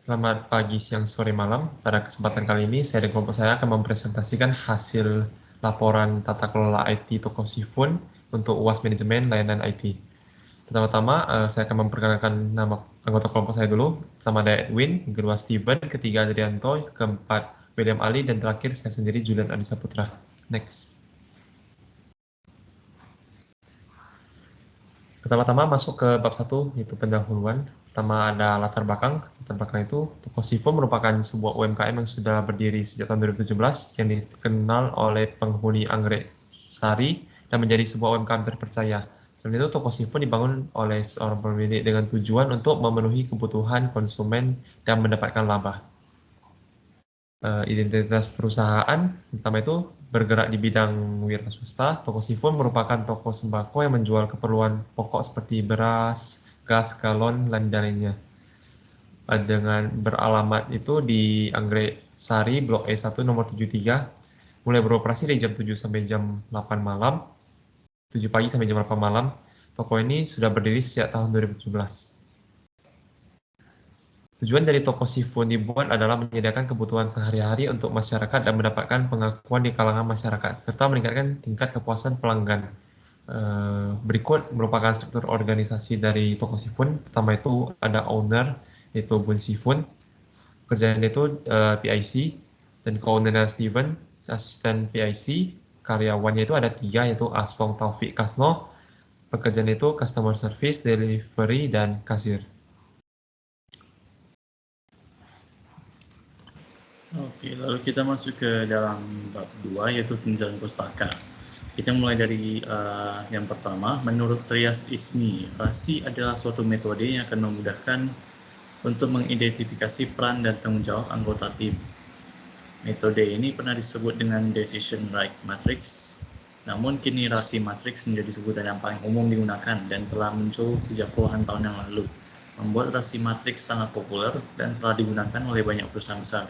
Selamat pagi, siang, sore, malam. Pada kesempatan kali ini, saya dan kelompok saya akan mempresentasikan hasil laporan tata kelola IT toko Sifun untuk UAS Manajemen Layanan IT. Pertama-tama, saya akan memperkenalkan nama anggota kelompok saya dulu. Pertama ada Edwin, yang kedua Steven, ketiga Adrianto, keempat William Ali, dan terakhir saya sendiri Julian Adisa Putra. Next. Pertama-tama masuk ke bab 1, yaitu pendahuluan. Pertama ada latar belakang. Latar belakang itu, Toko Sifun merupakan sebuah UMKM yang sudah berdiri sejak tahun 2017 yang dikenal oleh penghuni Anggrek Sari dan menjadi sebuah UMKM terpercaya. Selain itu, Toko Sifun dibangun oleh seorang pemilik dengan tujuan untuk memenuhi kebutuhan konsumen dan mendapatkan laba. Identitas perusahaan, pertama itu bergerak di bidang wira swasta. Toko Sifun merupakan toko sembako yang menjual keperluan pokok seperti beras, gas, galon, dan lainnya. Dengan beralamat itu di Anggrek Sari, Blok E1 nomor 73, mulai beroperasi dari jam 7 sampai jam 8 malam, 7 pagi sampai jam 8 malam. Toko ini sudah berdiri sejak tahun 2017. Tujuan dari toko Sifun dibuat adalah menyediakan kebutuhan sehari-hari untuk masyarakat dan mendapatkan pengakuan di kalangan masyarakat, serta meningkatkan tingkat kepuasan pelanggan. Berikut merupakan struktur organisasi dari toko Sifun. Pertama itu ada owner, yaitu Bun Sifun. Pekerjaan itu PIC, dan co-ownernya Steven, asisten PIC. Karyawannya itu ada 3, yaitu Asong Taufik Kasno. Pekerjaan itu customer service, delivery, dan kasir. Oke, lalu kita masuk ke dalam bab 2, yaitu tinjauan pustaka. Kita mulai dari yang pertama. Menurut Trias Ismi, RASI adalah suatu metode yang akan memudahkan untuk mengidentifikasi peran dan tanggung jawab anggota tim. Metode ini pernah disebut dengan Decision Right Matrix, namun kini RASI Matrix menjadi sebutan yang paling umum digunakan dan telah muncul sejak puluhan tahun yang lalu, membuat RASI Matrix sangat populer dan telah digunakan oleh banyak perusahaan besar.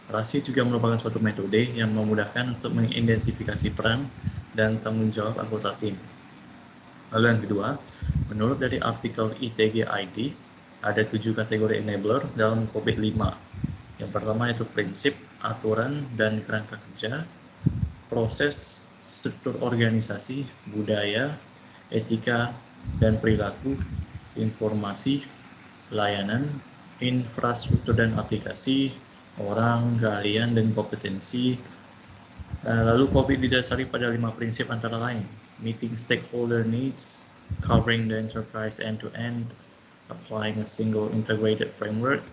RASI juga merupakan suatu metode yang memudahkan untuk mengidentifikasi peran dan tanggung jawab anggota tim. Lalu yang kedua, menurut dari artikel ITG ID, ada 7 kategori enabler dalam COVID 5. Yang pertama yaitu prinsip, aturan, dan kerangka kerja, proses, struktur organisasi, budaya, etika, dan perilaku, informasi, layanan, infrastruktur dan aplikasi, orang, keahlian, dan kompetensi. Lalu COVID didasari pada 5 prinsip antara lain: meeting stakeholder needs, covering the enterprise end-to-end, applying a single integrated framework,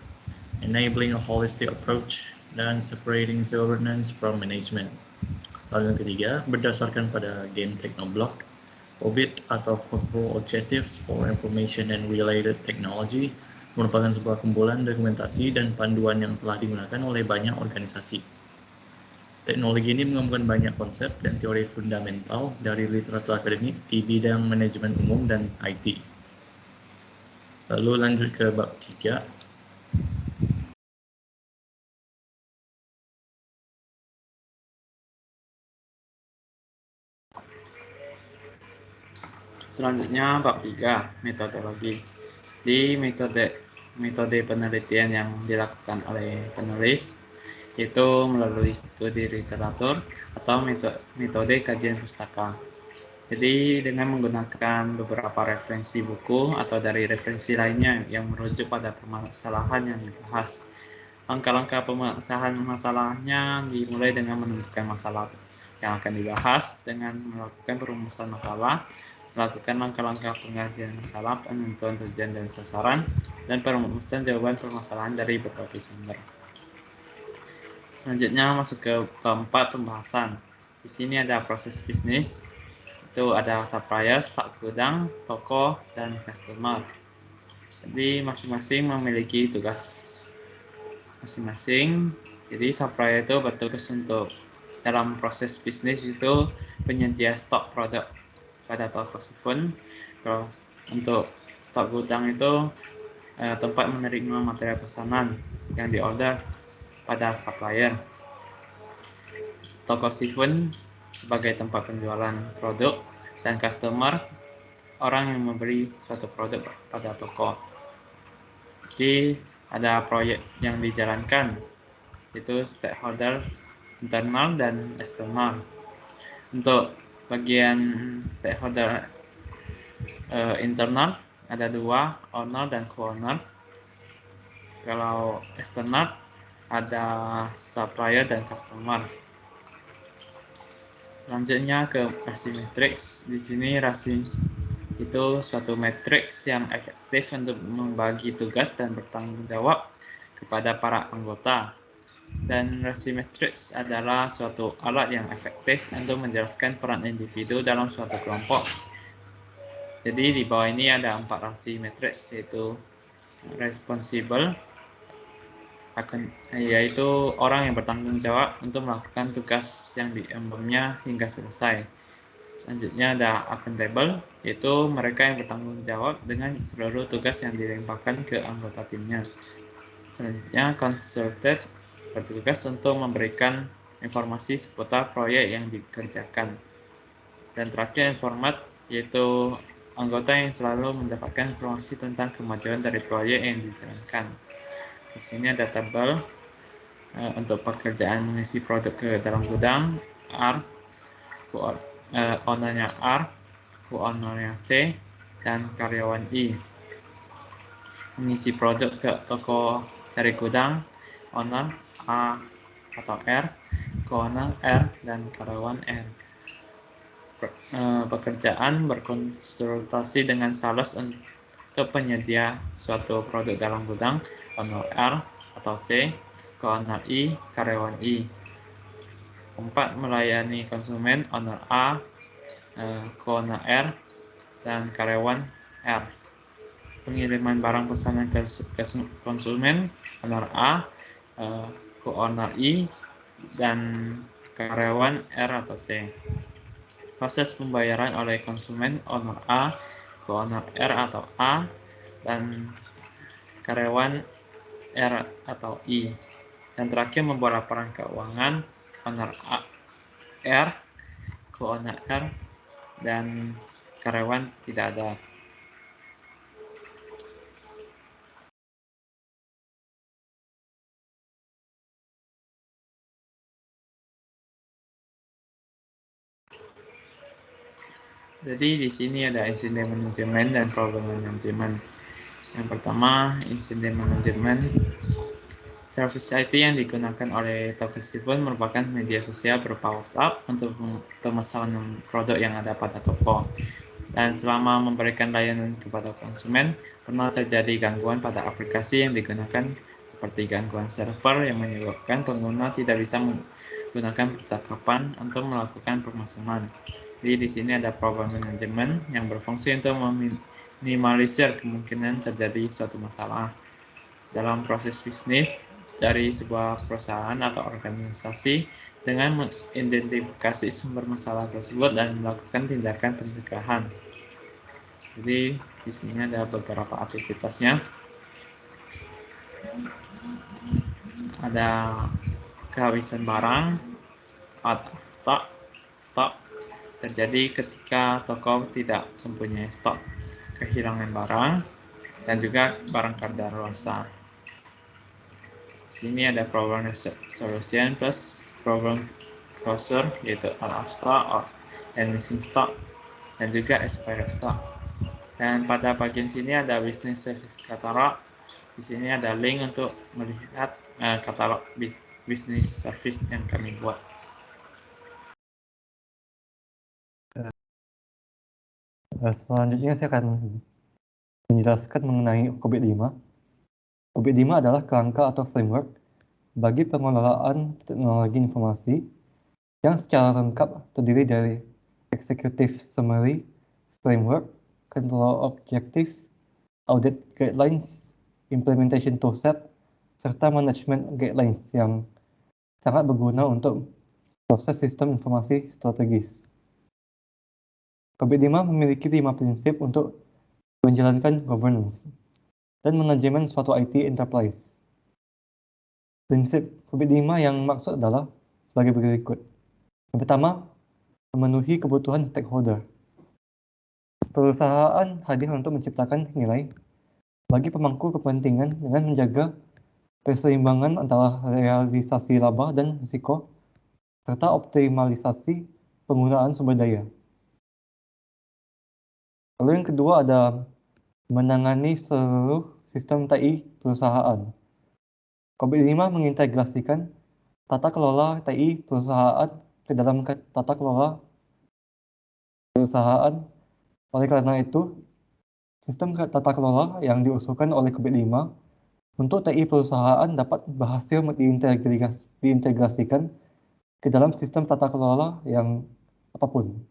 enabling a holistic approach, dan separating governance from management. Lalu yang ketiga, berdasarkan pada game Technoblock, OBIT atau Control Objectives for Information and Related Technology merupakan sebuah kumpulan dokumentasi dan panduan yang telah digunakan oleh banyak organisasi. Teknologi ini menggabungkan banyak konsep dan teori fundamental dari literatur akademik di bidang manajemen umum dan IT. Lalu lanjut ke bab 3. Selanjutnya bab 3, metodologi. Di metode penelitian yang dilakukan oleh penulis yaitu melalui studi literatur atau metode kajian pustaka. Jadi dengan menggunakan beberapa referensi buku atau dari referensi lainnya yang merujuk pada permasalahan yang dibahas. Langkah-langkah pembahasan masalahnya dimulai dengan menentukan masalah yang akan dibahas dengan melakukan perumusan masalah, melakukan langkah-langkah pengajian masalah, penentuan tujuan dan sasaran, dan perumusan jawaban permasalahan dari berbagai sumber. Selanjutnya masuk ke keempat, pembahasan. Di sini ada proses bisnis, itu ada supplier, stok gudang, toko, dan customer. Jadi masing-masing memiliki tugas masing-masing. Jadi supplier itu bertugas untuk dalam proses bisnis itu penyedia stok produk pada toko Sifun. Terus untuk stok gudang itu tempat menerima material pesanan yang diorder pada supplier. Toko Sifun sebagai tempat penjualan produk, dan customer orang yang membeli suatu produk pada toko. Jadi ada proyek yang dijalankan, yaitu stakeholder internal dan eksternal. Untuk bagian stakeholder internal ada dua, owner dan co-owner. Kalau eksternal ada supplier dan customer. Selanjutnya ke rasi matrix. Di sini rasi itu suatu matriks yang efektif untuk membagi tugas dan bertanggung jawab kepada para anggota. Dan rasi matrix adalah suatu alat yang efektif untuk menjelaskan peran individu dalam suatu kelompok. Jadi di bawah ini ada 4 rasi matrix, yaitu responsible, yaitu orang yang bertanggung jawab untuk melakukan tugas yang diembannya hingga selesai. Selanjutnya ada accountable, yaitu mereka yang bertanggung jawab dengan seluruh tugas yang dilimpahkan ke anggota timnya. Selanjutnya consulted, bertugas untuk memberikan informasi seputar proyek yang dikerjakan. Dan terakhir informat, yaitu anggota yang selalu mendapatkan informasi tentang kemajuan dari proyek yang dijalankan. Di sini ada tabel untuk pekerjaan mengisi produk ke dalam gudang, R, ownernya R, co-ownernya C, dan karyawan I. Mengisi produk ke toko dari gudang, owner A atau R, co-owner R, dan karyawan R. Pekerjaan berkonsultasi dengan sales untuk penyedia suatu produk dalam gudang, owner R atau C, co-owner I, karyawan I. 4. Melayani konsumen, owner A, co-owner R, dan karyawan R. Pengiriman barang pesanan ke konsumen, owner A, co-owner I, dan karyawan R atau C. Proses pembayaran oleh konsumen, owner A, co-owner R atau A, dan karyawan R atau I. Dan terakhir membuat laporan keuangan, owner A, R, co-owner R, dan karyawan tidak ada. Jadi di sini ada insiden manajemen dan problem manajemen. Yang pertama, insiden manajemen. Service IT yang digunakan oleh toko tersebut merupakan media sosial berupa WhatsApp untuk permasalahan produk yang ada pada toko. Dan selama memberikan layanan kepada konsumen, pernah terjadi gangguan pada aplikasi yang digunakan, seperti gangguan server yang menyebabkan pengguna tidak bisa menggunakan percakapan untuk melakukan pemesanan. Jadi di sini ada problem manajemen yang berfungsi untuk meminimalisir kemungkinan terjadi suatu masalah dalam proses bisnis dari sebuah perusahaan atau organisasi dengan mengidentifikasi sumber masalah tersebut dan melakukan tindakan pencegahan. Jadi di sini ada beberapa aktivitasnya. Ada kehabisan barang, out of stock, terjadi ketika toko tidak mempunyai stok, kehilangan barang, dan juga barang kadaluarsa. Sini ada problem solution plus problem closure, yaitu out of stock dan missing stock, dan juga expired stock. Dan pada bagian sini ada business service katalog. Di sini ada link untuk melihat katalog business service yang kami buat. Selanjutnya saya akan menjelaskan mengenai OBIT5. OBIT5 adalah kerangka atau framework bagi pengelolaan teknologi informasi yang secara lengkap terdiri dari Executive Summary, Framework, Control Objective, Audit Guidelines, Implementation Toolset, serta Management Guidelines yang sangat berguna untuk proses sistem informasi strategis. OBIT5 memiliki 5 prinsip untuk menjalankan governance dan manajemen suatu IT enterprise. Prinsip OBIT5 yang maksud adalah sebagai berikut. Yang pertama, memenuhi kebutuhan stakeholder. Perusahaan hadir untuk menciptakan nilai bagi pemangku kepentingan dengan menjaga keseimbangan antara realisasi laba dan risiko, serta optimalisasi penggunaan sumber daya. Lalu yang kedua ada menangani seluruh sistem TI perusahaan. COVID-5 mengintegrasikan tata kelola TI perusahaan ke dalam tata kelola perusahaan. Oleh karena itu, sistem tata kelola yang diusulkan oleh COVID-5 untuk TI perusahaan dapat berhasil diintegrasikan ke dalam sistem tata kelola yang apapun.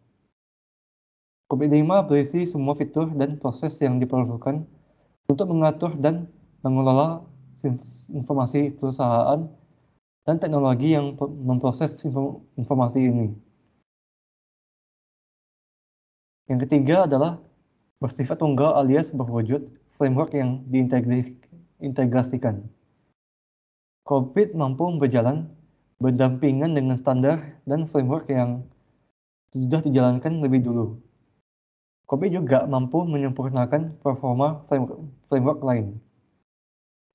COVID-5 berisi semua fitur dan proses yang diperlukan untuk mengatur dan mengelola informasi perusahaan dan teknologi yang memproses informasi ini. Yang ketiga adalah bersifat tunggal alias berwujud framework yang diintegrasikan. COVID mampu berjalan berdampingan dengan standar dan framework yang sudah dijalankan lebih dulu. COVID juga mampu menyempurnakan performa framework lain.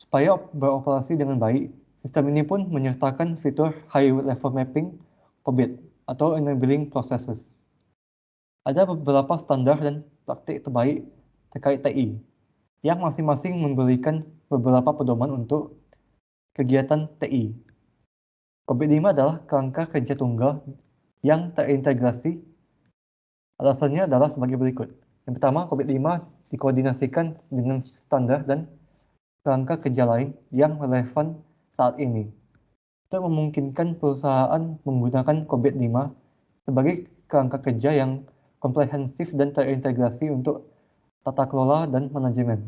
Supaya beroperasi dengan baik, sistem ini pun menyertakan fitur High Level Mapping COVID atau Enabling Processes. Ada beberapa standar dan praktik terbaik terkait TI, yang masing-masing memberikan beberapa pedoman untuk kegiatan TI. COVID-5 adalah kerangka kerja tunggal yang terintegrasi. Alasannya adalah sebagai berikut. Yang pertama, COVID-5 dikoordinasikan dengan standar dan kerangka kerja lain yang relevan saat ini untuk memungkinkan perusahaan menggunakan COVID-5 sebagai kerangka kerja yang komprehensif dan terintegrasi untuk tata kelola dan manajemen.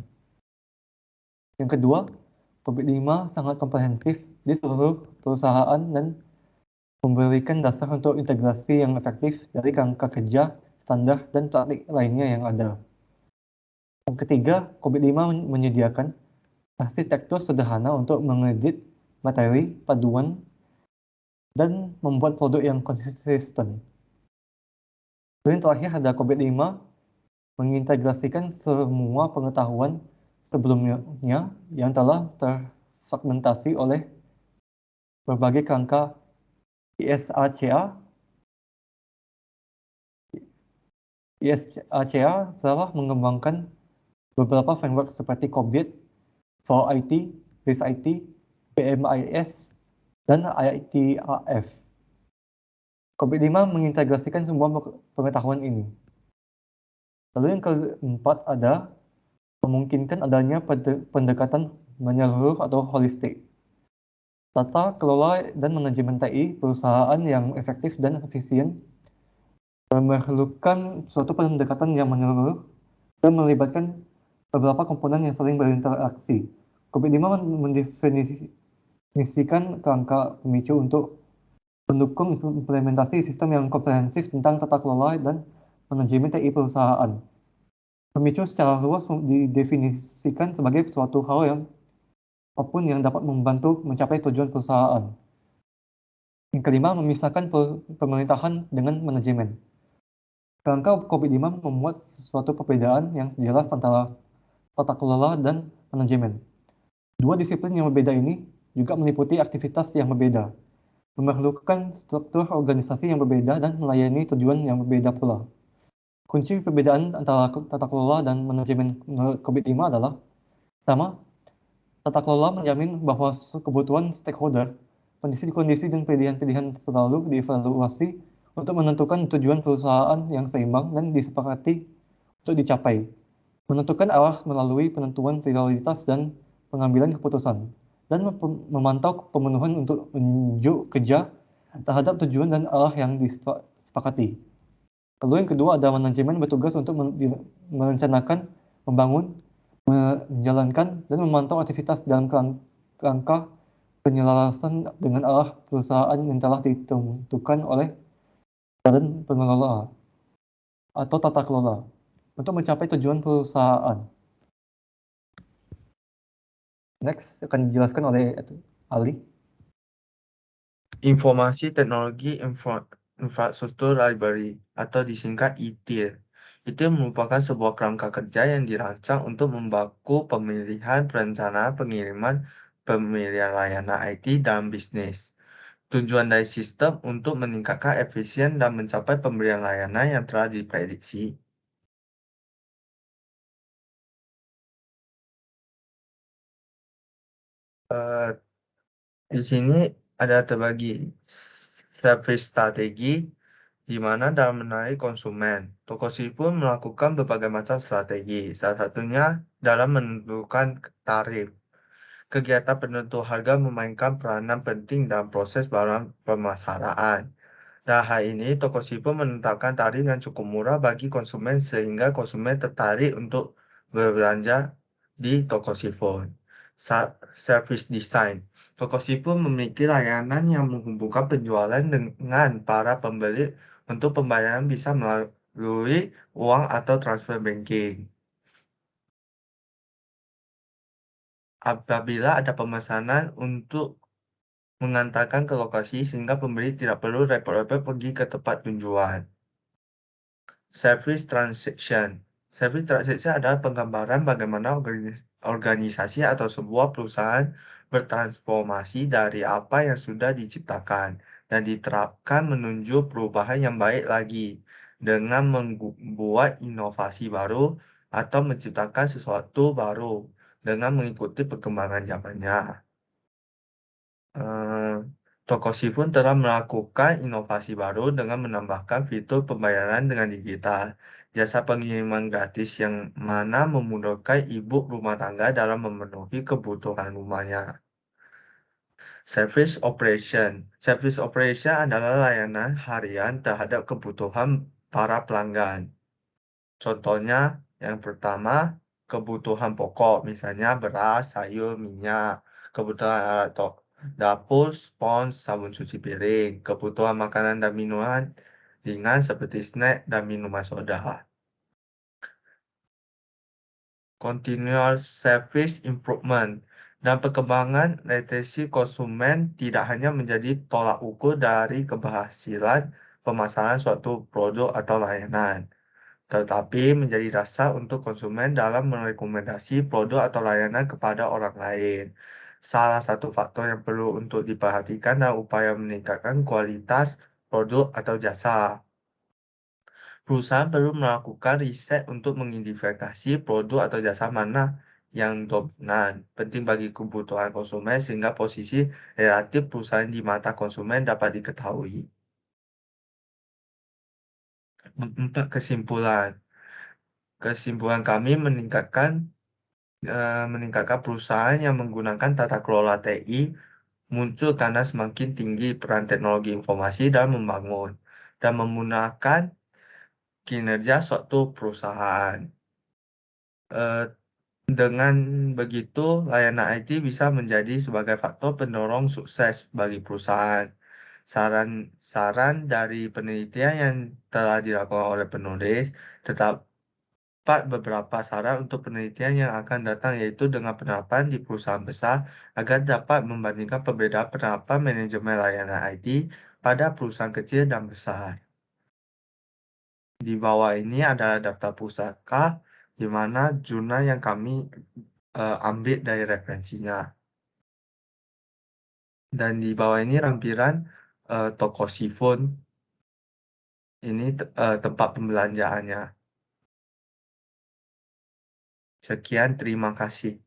Yang kedua, COVID-5 sangat komprehensif di seluruh perusahaan dan memberikan dasar untuk integrasi yang efektif dari kerangka kerja, standar, dan praktik lainnya yang ada. Yang ketiga, COVID-5 menyediakan arsitektur sederhana untuk mengedit materi, paduan, dan membuat produk yang konsisten. Dan terakhir ada COVID-5 mengintegrasikan semua pengetahuan sebelumnya yang telah terfragmentasi oleh berbagai kerangka ISACA. ISACA telah mengembangkan beberapa framework seperti COBIT, for IT, RIS IT, PMIS, dan ITAF. COVID-5 mengintegrasikan semua pengetahuan ini. Lalu yang keempat ada memungkinkan adanya pendekatan menyeluruh atau holistik. Tata kelola dan manajemen TI perusahaan yang efektif dan efisien memerlukan suatu pendekatan yang menyeluruh dan melibatkan beberapa komponen yang saling berinteraksi. COVID-5 mendefinisikan kerangka pemicu untuk mendukung implementasi sistem yang komprehensif tentang tata kelola dan manajemen TI perusahaan. Pemicu secara luas didefinisikan sebagai suatu hal yang apapun yang dapat membantu mencapai tujuan perusahaan. Yang kelima, memisahkan pemerintahan dengan manajemen. Kerangka COVID-5 memuat suatu perbedaan yang jelas antara tata kelola dan manajemen. Dua disiplin yang berbeda ini juga meliputi aktivitas yang berbeda, memerlukan struktur organisasi yang berbeda dan melayani tujuan yang berbeda pula. Kunci perbedaan antara tata kelola dan manajemen COVID-5 adalah: pertama, tata kelola menjamin bahwa kebutuhan stakeholder, kondisi-kondisi dan pilihan-pilihan selalu dievaluasi untuk menentukan tujuan perusahaan yang seimbang dan disepakati untuk dicapai, menentukan arah melalui penentuan prioritas dan pengambilan keputusan, dan memantau pemenuhan untuk unjuk kerja terhadap tujuan dan arah yang disepakati. Lalu yang kedua ada manajemen bertugas untuk merencanakan, membangun, menjalankan, dan memantau aktivitas dalam kerangka penyelarasan dengan arah perusahaan yang telah ditentukan oleh badan pengelola atau tata kelola untuk mencapai tujuan perusahaan. Next akan dijelaskan oleh Ali. Informasi Teknologi Infrastruktur Library atau disingkat ITIL. Itu merupakan sebuah kerangka kerja yang dirancang untuk membaku pemilihan, perencanaan, pengiriman, pemilihan layanan IT dalam bisnis. Tujuan dari sistem untuk meningkatkan efisien dan mencapai pemberian layanan yang telah diprediksi. Di sini ada terbagi service strategi, di mana dalam menarik konsumen, Tokosi pun melakukan berbagai macam strategi, salah satunya dalam menentukan tarif. Kegiatan penentu harga memainkan peranan penting dalam proses barang pemasaran. Dalam hal ini, Tokosi pun menetapkan tarif yang cukup murah bagi konsumen sehingga konsumen tertarik untuk berbelanja di Tokosifon. Service design. Tokosifon memiliki layanan yang menghubungkan penjualan dengan para pembeli untuk pembayaran bisa melalui uang atau transfer banking. Apabila ada pemesanan untuk mengantarkan ke lokasi sehingga pembeli tidak perlu repot-repot pergi ke tempat tujuan. Service transaction. Service transaction adalah penggambaran bagaimana organisasi atau sebuah perusahaan bertransformasi dari apa yang sudah diciptakan dan diterapkan menuju perubahan yang baik lagi dengan membuat inovasi baru atau menciptakan sesuatu baru dengan mengikuti perkembangan zamannya. Tokosifon telah melakukan inovasi baru dengan menambahkan fitur pembayaran dengan digital, jasa pengiriman gratis yang mana memudahkan ibu rumah tangga dalam memenuhi kebutuhan rumahnya. Service operation. Service operation adalah layanan harian terhadap kebutuhan para pelanggan. Contohnya, yang pertama, kebutuhan pokok, misalnya beras, sayur, minyak, kebutuhan alat dapur, spons, sabun cuci piring, kebutuhan makanan dan minuman ringan seperti snack dan minuman soda. Continuous service improvement dan perkembangan literasi konsumen tidak hanya menjadi tolak ukur dari keberhasilan pemasaran suatu produk atau layanan, tetapi menjadi dasar untuk konsumen dalam merekomendasi produk atau layanan kepada orang lain. Salah satu faktor yang perlu untuk diperhatikan adalah upaya meningkatkan kualitas produk atau jasa. Perusahaan perlu melakukan riset untuk mengidentifikasi produk atau jasa mana yang dominan, penting bagi kebutuhan konsumen sehingga posisi relatif perusahaan di mata konsumen dapat diketahui. Untuk kesimpulan. Kesimpulan kami meningkatkan perusahaan yang menggunakan tata kelola TI muncul karena semakin tinggi peran teknologi informasi dalam membangun dan menggunakan kinerja suatu perusahaan. Dengan begitu, layanan IT bisa menjadi sebagai faktor pendorong sukses bagi perusahaan. Saran dari penelitian yang telah dilakukan oleh penulis terdapat beberapa saran untuk penelitian yang akan datang, yaitu dengan penerapan di perusahaan besar agar dapat membandingkan perbedaan penerapan manajemen layanan IT pada perusahaan kecil dan besar. Di bawah ini adalah daftar pusaka di mana jurnal yang kami ambil dari referensinya. Dan di bawah ini lampiran Tokosifon. Ini tempat pembelanjaannya. Sekian, terima kasih.